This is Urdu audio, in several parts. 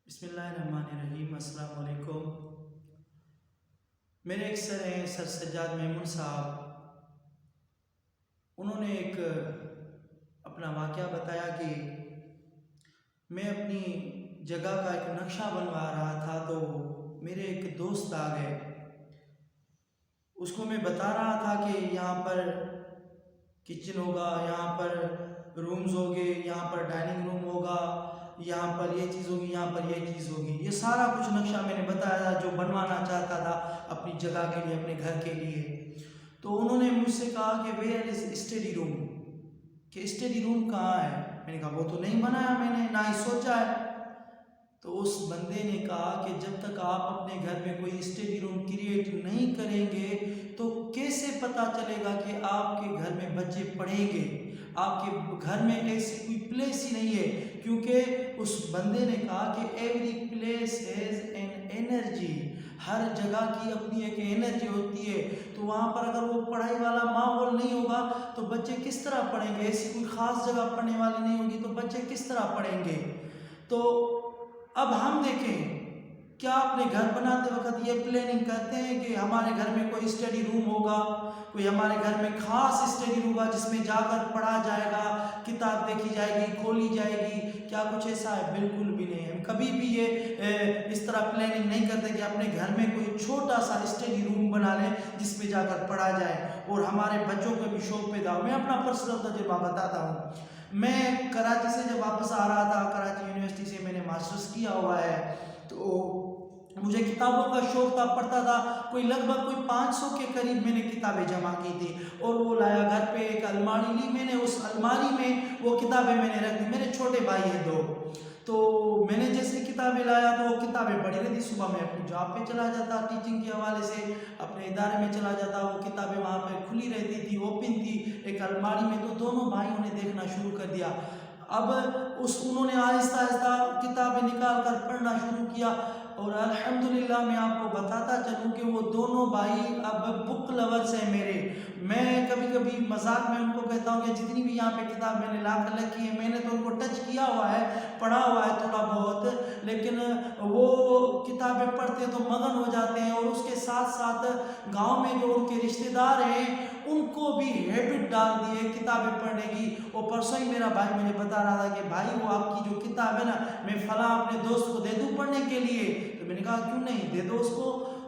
بسم اللہ الرحمن الرحیم۔ السلام علیکم۔ میرے ایک سر ہیں سر سجاد میمون صاحب، انہوں نے ایک اپنا واقعہ بتایا کہ میں اپنی جگہ کا ایک نقشہ بنوا رہا تھا تو میرے ایک دوست آ گئے، اس کو میں بتا رہا تھا کہ یہاں پر کچن ہوگا، یہاں پر رومز ہوگے، یہاں پر ڈائننگ روم ہوگا، یہاں پر یہ چیز ہوگی، یہاں پر یہ چیز ہوگی، یہ سارا کچھ نقشہ میں نے بتایا تھا جو بنوانا چاہتا تھا اپنی جگہ کے لیے، اپنے گھر کے لیے۔ تو انہوں نے مجھ سے کہا کہ ویئر از اسٹڈی روم، کہ اسٹڈی روم کہاں ہے؟ میں نے کہا وہ تو نہیں بنایا میں نے، نہ ہی سوچا ہے۔ تو اس بندے نے کہا کہ جب تک آپ اپنے گھر میں کوئی اسٹڈی روم کریٹ نہیں کریں گے تو کیسے پتہ چلے گا کہ آپ کے گھر میں بچے پڑھیں گے؟ آپ کے گھر میں ایسی کوئی پلیس ہی نہیں ہے، کیونکہ اس بندے نے کہا کہ every place has an energy, ہر جگہ کی اپنی ایک انرجی ہوتی ہے۔ تو وہاں پر اگر وہ پڑھائی والا ماحول نہیں ہوگا تو بچے کس طرح پڑھیں گے؟ ایسی کوئی خاص جگہ پڑھنے والی نہیں ہوگی تو بچے کس طرح پڑھیں گے؟ تو اب ہم دیکھیں، کیا اپنے گھر بناتے وقت یہ پلاننگ کرتے ہیں کہ ہمارے گھر میں کوئی اسٹڈی روم ہوگا، کوئی ہمارے گھر میں خاص اسٹڈی روم ہوگا جس میں جا کر پڑھا جائے گا، کتاب دیکھی جائے گی، کھولی جائے گی؟ کیا کچھ ایسا ہے؟ بالکل بھی نہیں۔ ہم کبھی بھی یہ اس طرح پلاننگ نہیں کرتے کہ اپنے گھر میں کوئی چھوٹا سا اسٹڈی روم بنا لیں جس میں جا کر پڑھا جائے اور ہمارے بچوں کو بھی شوق پیدا ہو۔ میں اپنا پرسنل تجربہ بتاتا ہوں۔ میں کراچی سے جب واپس آ رہا تھا، کراچی یونیورسٹی سے میں نے ماسٹرز کیا ہوا ہے، تو مجھے کتابوں کا شوق تھا، پڑھتا تھا، کوئی لگ بھگ 500 کے قریب میں نے کتابیں جمع کی تھی اور وہ لایا گھر پہ، ایک الماری لی میں نے، اس الماری میں وہ کتابیں میں نے رکھ دی۔ میرے چھوٹے بھائی ہیں 2، تو میں نے جیسے کتابیں لایا تو وہ کتابیں پڑھی رہی تھی۔ صبح میں اپنی جاب پہ چلا جاتا، ٹیچنگ کے حوالے سے اپنے ادارے میں چلا جاتا، وہ کتابیں وہاں پہ کھلی رہتی تھی، اوپن تھی ایک الماری میں۔ تو دونوں بھائیوں نے دیکھنا شروع کر دیا۔ اب انہوں نے آہستہ آہستہ کتابیں نکال کر پڑھنا شروع کیا اور الحمدللہ میں آپ کو بتاتا چلوں کہ وہ دونوں بھائی اب بک لورز ہیں میرے۔ میں کبھی کبھی مذاق میں ان کو کہتا ہوں کہ جتنی بھی یہاں پہ کتاب میں نے لا کر رکھی ہے، میں نے تو ان کو ٹچ کیا ہوا ہے، پڑھا ہوا ہے تھوڑا بہت، لیکن وہ کتابیں پڑھتے تو مگن ہو جاتے ہیں، اور اس کے ساتھ ساتھ گاؤں میں جو ان کے رشتہ دار ہیں ان کو بھی ہیبٹ ڈال دی ہے کتابیں پڑھنے کی۔ اور پرسوں ہی میرا بھائی مجھے بتا رہا تھا کہ بھائی وہ آپ کی جو کتاب ہے نا، میں فلاں اپنے دوست کو دے دوں پڑھنے کے لیے؟ تو میں نے کہا کیوں نہیں، دے دو اس کو۔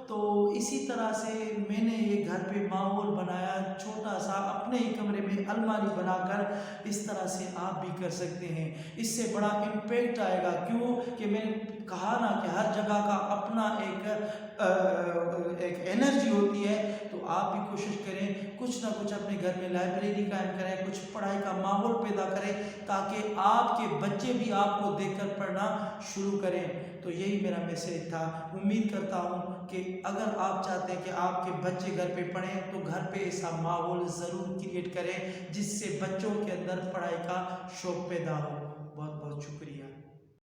تو اسی طرح سے میں نے یہ گھر پہ ماحول بنایا چھوٹا سا، اپنے ہی کمرے میں الماری بنا کر۔ اس طرح سے آپ بھی کر سکتے ہیں، اس سے بڑا امپیکٹ آئے گا۔ کیوں کہ میں نے کہا نا کہ ہر جگہ کا اپنا ایک انرجی ہوتی ہے۔ تو آپ بھی کوشش کریں کچھ نہ کچھ اپنے گھر میں لائبریری قائم کریں، کچھ پڑھائی کا ماحول پیدا کریں تاکہ آپ کے بچے بھی آپ کو دیکھ کر پڑھنا شروع کریں۔ تو یہی میرا میسیج تھا۔ امید کرتا ہوں کہ اگر آپ چاہتے ہیں کہ آپ کے بچے گھر پہ پڑھیں تو گھر پہ ایسا ماحول ضرور کریٹ کریں جس سے بچوں کے اندر پڑھائی کا شوق پیدا ہو۔ بہت بہت شکریہ۔